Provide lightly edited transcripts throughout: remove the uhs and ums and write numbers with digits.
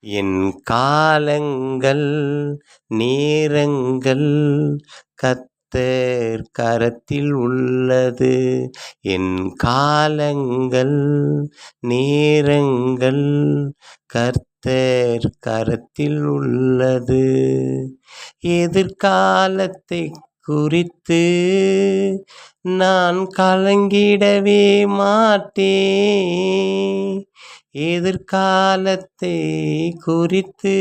என் காலங்கள் நேரங்கள் கர்த்தர் கரத்தில் உள்ளது. என் காலங்கள் நேரங்கள் கர்த்தர் கரத்தில் உள்ளது. எதிர்காலத்தை குறித்து நான் கலங்கிடவே மாட்டேன். எதிர்காலத்தை குறித்து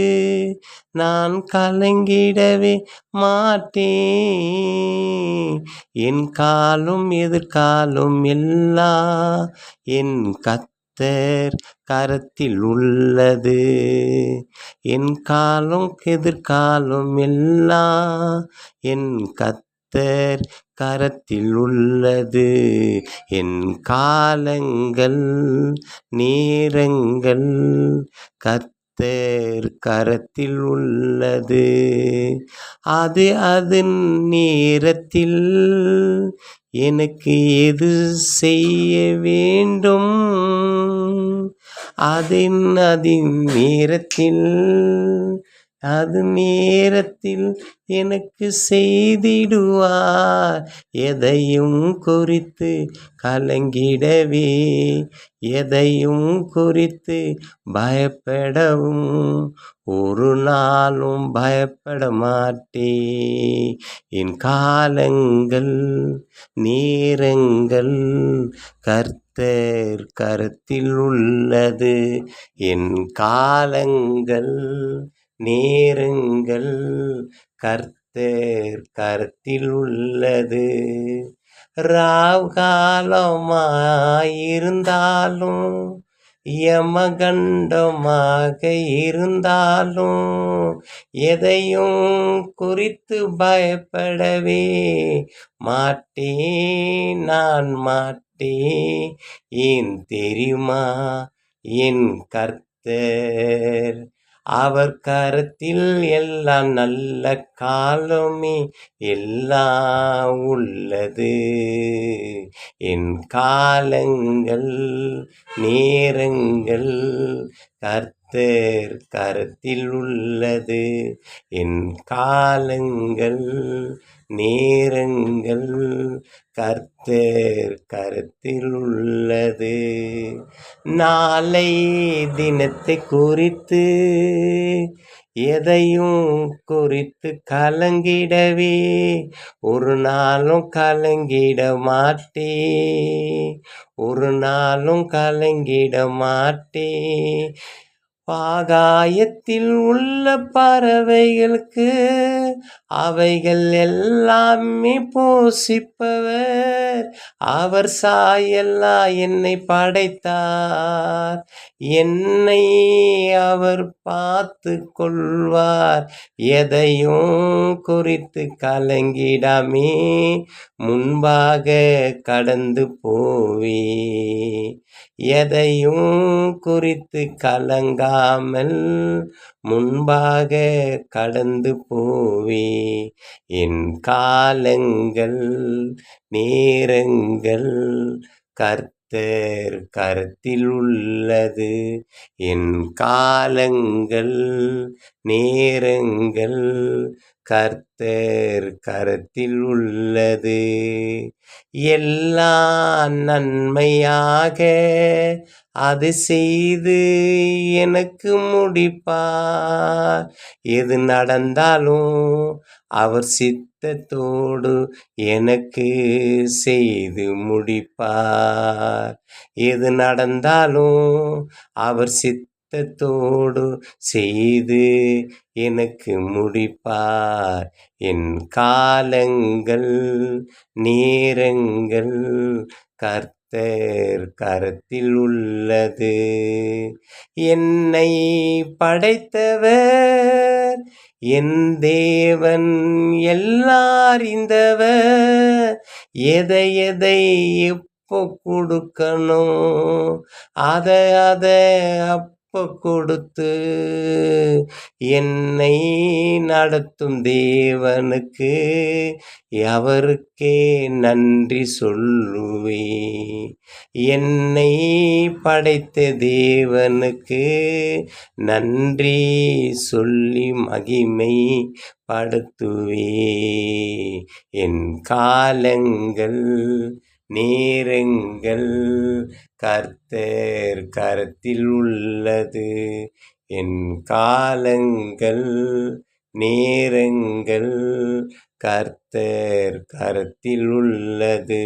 நான் கலங்கிடவே மாட்டேன். என் காலும் எதிர்காலும் எல்லாம் என் கர்த்தர் கரத்தில் உள்ளது. என் காலும் எதிர்காலும் எல்லாம் என் கர்த்தர் கரத்தில் உள்ளது. என் காலங்கள் நேரங்கள் கர்த்தர் கரத்தில் உள்ளது. அது அதன் நேரத்தில் எனக்கு எது செய்ய வேண்டும், அதன் நேரத்தில் அது நேரத்தில் எனக்கு செய்திடுவார். எதையும் குறித்து கலங்கிடவே, எதையும் குறித்து பயப்படவும் ஒரு நாளும் பயப்பட மாட்டேன். என் காலங்கள் நேரங்கள் கர்த்தர் கரத்தில் உள்ளது. என் காலங்கள் நேரங்கள் கர்த்தர் கரத்தில் உள்ளது. ராவுகாலமாயிருந்தாலும் யமகண்டமாக இருந்தாலும் எதையும் குறித்து பயப்படவே மாட்டேன். நான் மாட்டேன். ஏன் தெரியுமா? என் கர்த்தர் அவர் கரத்தில் எல்லாம் நல்ல காலமே எல்லாம் உள்ளது. என் காலங்கள் நேரங்கள் கர்த்தர் கரத்தில் உள்ளது. என் காலங்கள் நேரங்கள் கர்த்தர் கரத்தில் உள்ளது. நாளை தினத்தை குறித்து எதையும் குறித்து கலங்கிடவே ஒரு நாளும் கலங்கிட மாட்டேன். ஒரு நாளும் கலங்கிட மாட்டேன். ஆகாயத்தில் உள்ள பறவைகளுக்கு அவைகள் எல்லாமே போஷிப்பவர். அவர் சாயெல்லாம் என்னை படைத்தார். என்னை அவர் பார்த்து கொள்வார். எதையும் குறித்து கலங்கிடாமே முன்பாக கடந்து போவே. எதையும் குறித்து கலங்காமல் முன்பாக கடந்து போவே. என் காலங்கள் நேரங்கள் கர்த்தர் கரத்தில் உள்ளது. என் காலங்கள் நேரங்கள் கர்த்தர் கரத்தில் உள்ளது. எல்லாம் நன்மையாக அது செய்து எனக்கு முடிப்பார். எது நடந்தாலும் அவர் சித்தத்தோடு எனக்கு செய்து முடிப்பார். எது நடந்தாலும் அவர் சித்தத்தோடு செய்து எனக்கு முடிப்பார். என் காலங்கள் நேரங்கள் கர்த்தர் கரத்தில் உள்ளது. என்னை படைத்தவர் என் தேவன் எல்லாரிந்தவர். எதை எதை எப்போ கொடுக்கணும் அதை கொடுத்து என்னை நடத்தும் தேவனுக்கு அவருக்கே நன்றி சொல்லுவே. என்னை படைத்த தேவனுக்கு நன்றி சொல்லி மகிமை படுத்துவே. என் காலங்கள் நேரங்கள் கர்த்தர் கரத்தில் உள்ளது. என் காலங்கள் நேரங்கள் கர்த்தர் கரத்தில் உள்ளது.